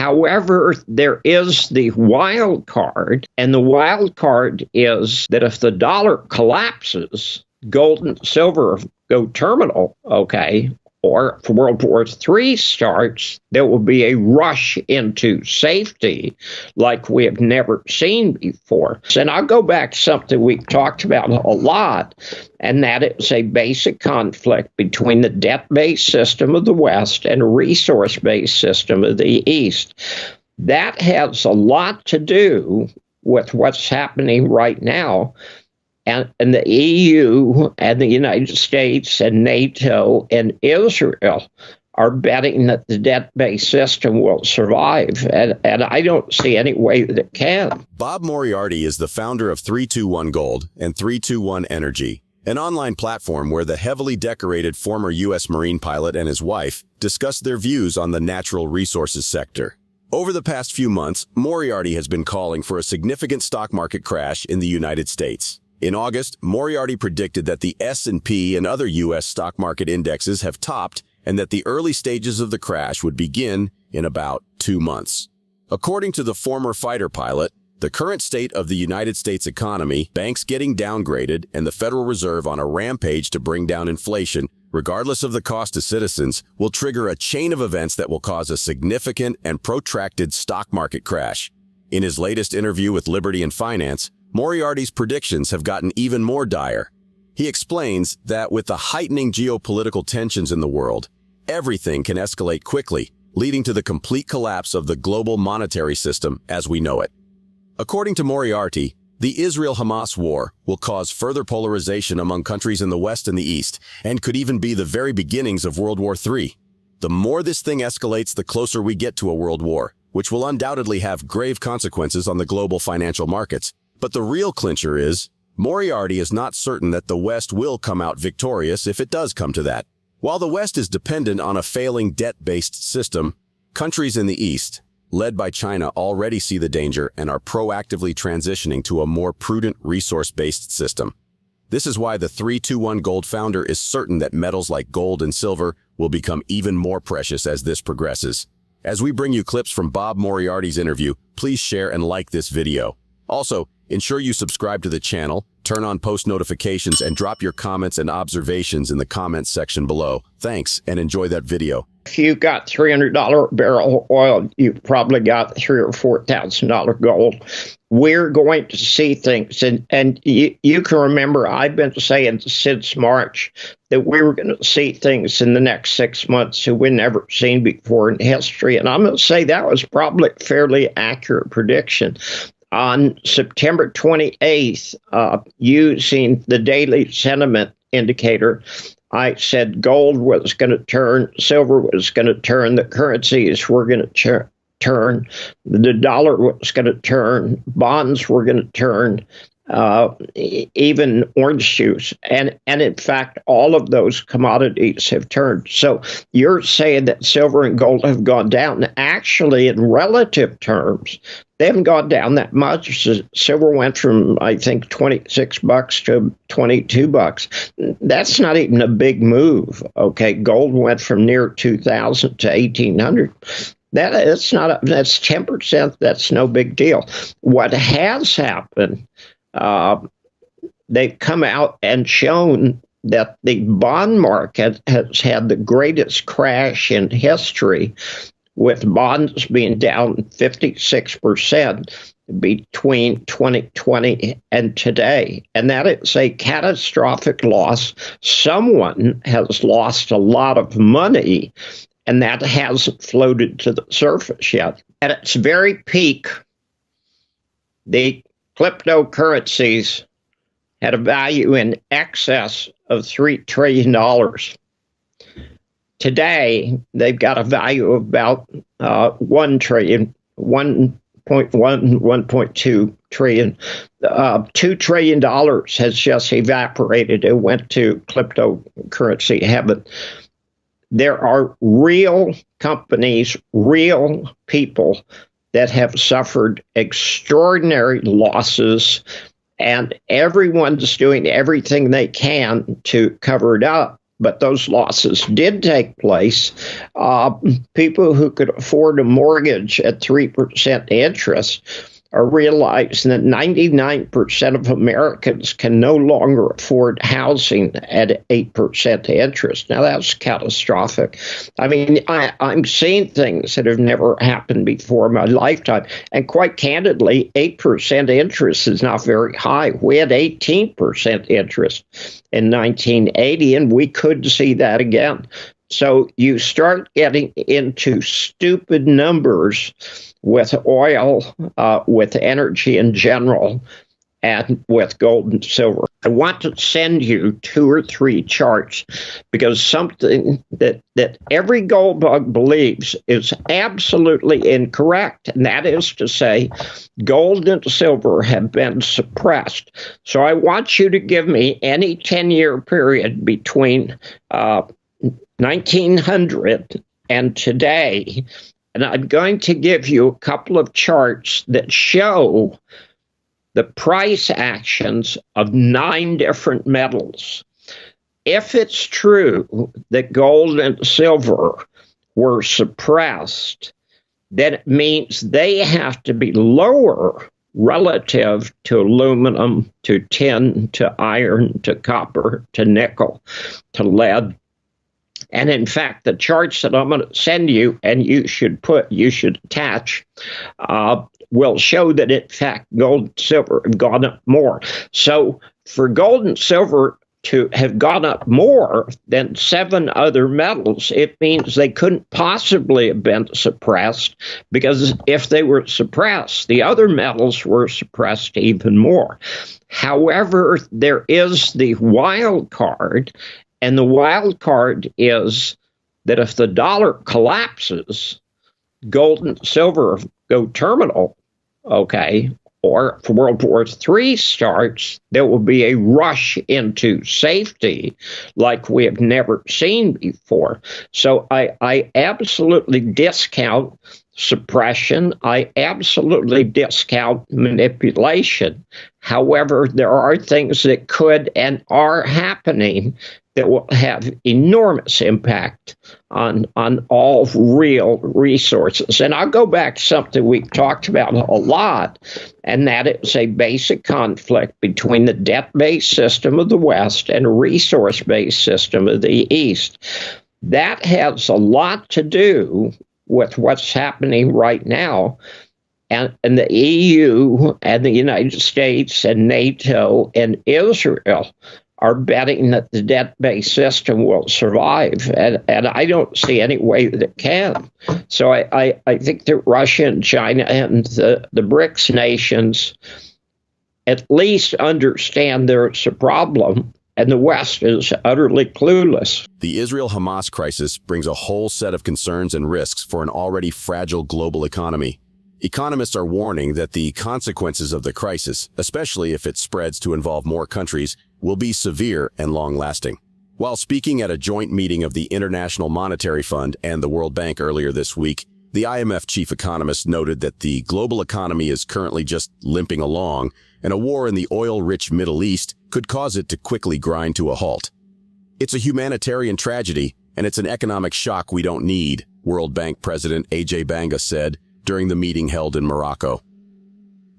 However, there is the wild card, and the wild card is that if the dollar collapses, gold and silver go terminal, okay, or if World War III starts, there will be a rush into safety like we have never seen before. And I'll go back to something we talked about a lot, and that is a basic conflict between the debt-based system of the West and a resource-based system of the East. That has a lot to do with what's happening right now. And the EU and the United States and NATO and Israel are betting that the debt-based system will survive. And I don't see any way that it can. Bob Moriarty is the founder of 321 Gold and 321 Energy, an online platform where the heavily decorated former U.S. Marine pilot and his wife discuss their views on the natural resources sector. Over the past few months, Moriarty has been calling for a significant stock market crash in the United States. In August, Moriarty predicted that the S&P and other U.S. stock market indexes have topped and that the early stages of the crash would begin in about 2 months. According to the former fighter pilot, the current state of the United States economy, banks getting downgraded, and the Federal Reserve on a rampage to bring down inflation, regardless of the cost to citizens, will trigger a chain of events that will cause a significant and protracted stock market crash. In his latest interview with Liberty and Finance, Moriarty's predictions have gotten even more dire. He explains that with the heightening geopolitical tensions in the world, everything can escalate quickly, leading to the complete collapse of the global monetary system as we know it. According to Moriarty, the Israel Hamas war will cause further polarization among countries in the West and the East, and could even be the very beginnings of World War III. The more this thing escalates, the closer we get to a world war, which will undoubtedly have grave consequences on the global financial markets. But the real clincher is, Moriarty is not certain that the West will come out victorious if it does come to that. While the West is dependent on a failing debt-based system, countries in the East, led by China, already see the danger and are proactively transitioning to a more prudent resource-based system. This is why the 321 Gold founder is certain that metals like gold and silver will become even more precious as this progresses. As we bring you clips from Bob Moriarty's interview, please share and like this video. Also, ensure you subscribe to the channel, turn on post notifications, and drop your comments and observations in the comments section below. Thanks, and enjoy that video. If you got $300 a barrel oil, you've probably got $3,000 or $4,000 gold. We're going to see things, and you can remember I've been saying since March that we were going to see things in the next 6 months that we've never seen before in history, and I'm going to say that was probably a fairly accurate prediction. On September 28th, using the daily sentiment indicator, I said gold was going to turn, silver was going to turn, the currencies were going to turn, the dollar was going to turn, bonds were going to turn, even orange juice. And in fact, all of those commodities have turned. So you're saying that silver and gold have gone down. Actually, in relative terms, they haven't gone down that much. Silver went from, I think, $26 to $22. That's not even a big move. Okay, gold went from near 2,000 to 1,800. That's 10%. That's no big deal. What has happened, they've come out and shown that the bond market has had the greatest crash in history, with bonds being down 56% between 2020 and today. And that is a catastrophic loss. Someone has lost a lot of money, and that hasn't floated to the surface yet. At its very peak, the cryptocurrencies had a value in excess of $3 trillion. Today, they've got a value of about 1 trillion, 1.1, 1.2 trillion. $2 trillion has just evaporated. It went to cryptocurrency heaven. There are real companies, real people that have suffered extraordinary losses, and everyone's doing everything they can to cover it up. but those losses did take place. People who could afford a mortgage at 3% interest are realizing that 99% of Americans can no longer afford housing at 8% interest. Now, that's catastrophic. I mean, I'm seeing things that have never happened before in my lifetime. And quite candidly, 8% interest is not very high. We had 18% interest in 1980, and we could see that again. So you start getting into stupid numbers with oil, with energy in general, and with gold and silver. I want to send you 2 or 3 charts because something that every gold bug believes is absolutely incorrect, and that is to say gold and silver have been suppressed. So I want you to give me any 10-year period between 1900 and today, and I'm going to give you a couple of charts that show the price actions of 9 different metals. If it's true that gold and silver were suppressed, then it means they have to be lower relative to aluminum, to tin, to iron, to copper, to nickel, to lead. And in fact, the charts that I'm going to send you, and you should attach, will show that in fact gold and silver have gone up more. So for gold and silver to have gone up more than 7 other metals, it means they couldn't possibly have been suppressed, because if they were suppressed, the other metals were suppressed even more. However, there is the wild card. And the wild card is that if the dollar collapses, gold and silver go terminal, okay, or if World War III starts, there will be a rush into safety like we have never seen before. So I absolutely discount suppression. I absolutely discount manipulation. However, there are things that could and are happening that will have enormous impact on all real resources. And I'll go back to something we've talked about a lot, and that is a basic conflict between the debt-based system of the West and a resource-based system of the East. That has a lot to do with what's happening right now. And the EU and the United States and NATO and Israel are betting that the debt-based system will survive, and I don't see any way that it can. So I think that Russia and China and the BRICS nations at least understand there's a problem, and the West is utterly clueless. The Israel Hamas crisis brings a whole set of concerns and risks for an already fragile global economy. Economists are warning that the consequences of the crisis, especially if it spreads to involve more countries, will be severe and long-lasting. While speaking at a joint meeting of the International Monetary Fund and the World Bank earlier this week, the IMF chief economist noted that the global economy is currently just limping along, and a war in the oil-rich Middle East could cause it to quickly grind to a halt. It's a humanitarian tragedy, and it's an economic shock we don't need, World Bank President Ajay Banga said during the meeting held in Morocco.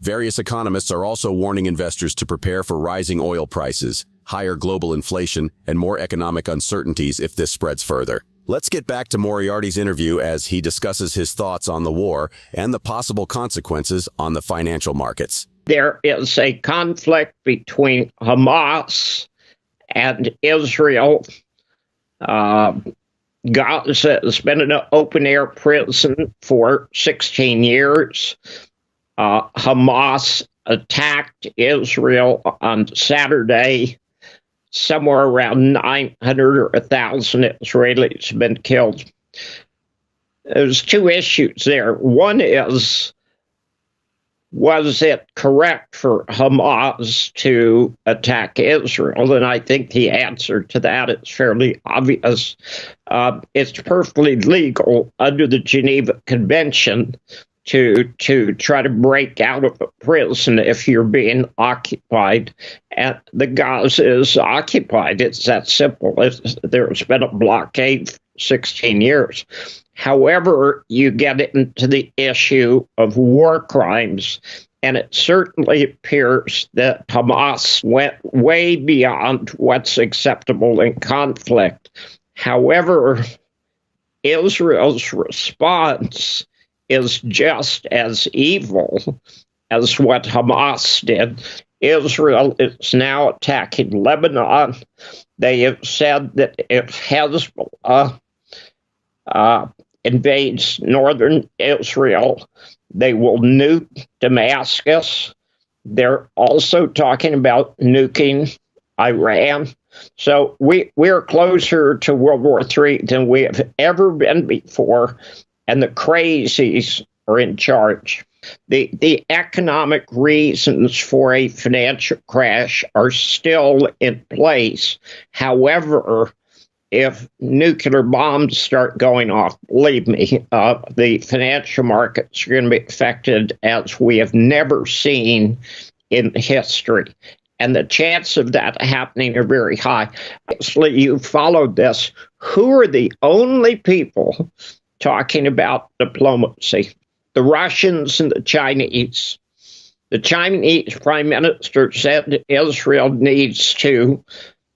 Various economists are also warning investors to prepare for rising oil prices, higher global inflation, and more economic uncertainties if this spreads further. Let's get back to Moriarty's interview as he discusses his thoughts on the war and the possible consequences on the financial markets. There is a conflict between Hamas and Israel. Gaza has been an open-air prison for 16 years. Hamas attacked Israel on Saturday. Somewhere around 900 or 1,000 Israelis have been killed. There's 2 issues there. One is, was it correct for Hamas to attack Israel? And I think the answer to that is fairly obvious. It's perfectly legal under the Geneva Convention to try to break out of a prison if you're being occupied. And the Gaza is occupied. It's that simple. There's been a blockade for 16 years. However, you get into the issue of war crimes, and it certainly appears that Hamas went way beyond what's acceptable in conflict. However, Israel's response is just as evil as what Hamas did. Israel is now attacking Lebanon. They have said that if Hezbollah invades northern Israel, they will nuke Damascus. They're also talking about nuking Iran. So we're closer to World War III than we have ever been before, and the crazies are in charge. The economic reasons for a financial crash are still in place. However, if nuclear bombs start going off, believe me, the financial markets are going to be affected as we have never seen in history. And the chances of that happening are very high. Obviously, you followed this. Who are the only people talking about diplomacy? The Russians and the Chinese. The Chinese prime minister said Israel needs to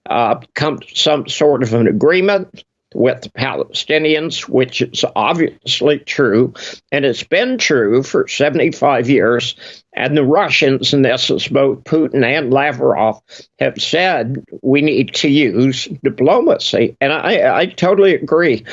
come to some sort of an agreement with the Palestinians, which is obviously true, and it's been true for 75 years. And the Russians, and this is both Putin and Lavrov, have said we need to use diplomacy. And I totally agree.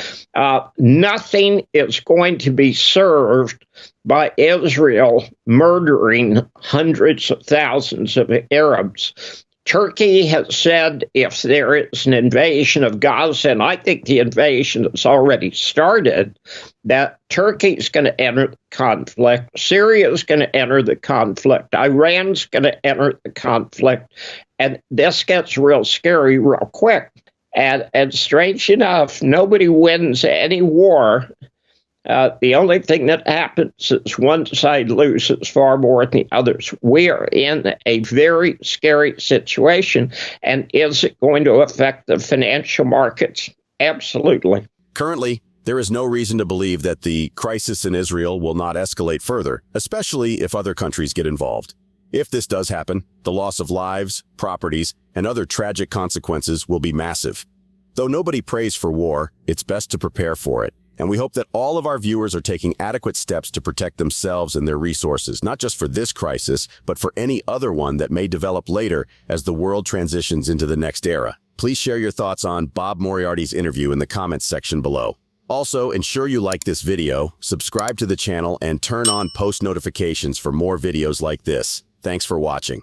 Nothing is going to be served by Israel murdering hundreds of thousands of Arabs. Turkey has said if there is an invasion of Gaza, and I think the invasion has already started, that Turkey is going to enter the conflict, Syria is going to enter the conflict, Iran's going to enter the conflict, and this gets real scary real quick. And strange enough, nobody wins any war. The only thing that happens is one side loses far more than the others. We are in a very scary situation. And is it going to affect the financial markets? Absolutely. Currently, there is no reason to believe that the crisis in Israel will not escalate further, especially if other countries get involved. If this does happen, the loss of lives, properties, and other tragic consequences will be massive. Though nobody prays for war, it's best to prepare for it. And we hope that all of our viewers are taking adequate steps to protect themselves and their resources, not just for this crisis, but for any other one that may develop later as the world transitions into the next era. Please share your thoughts on Bob Moriarty's interview in the comments section below. Also, ensure you like this video, subscribe to the channel, and turn on post notifications for more videos like this. Thanks for watching.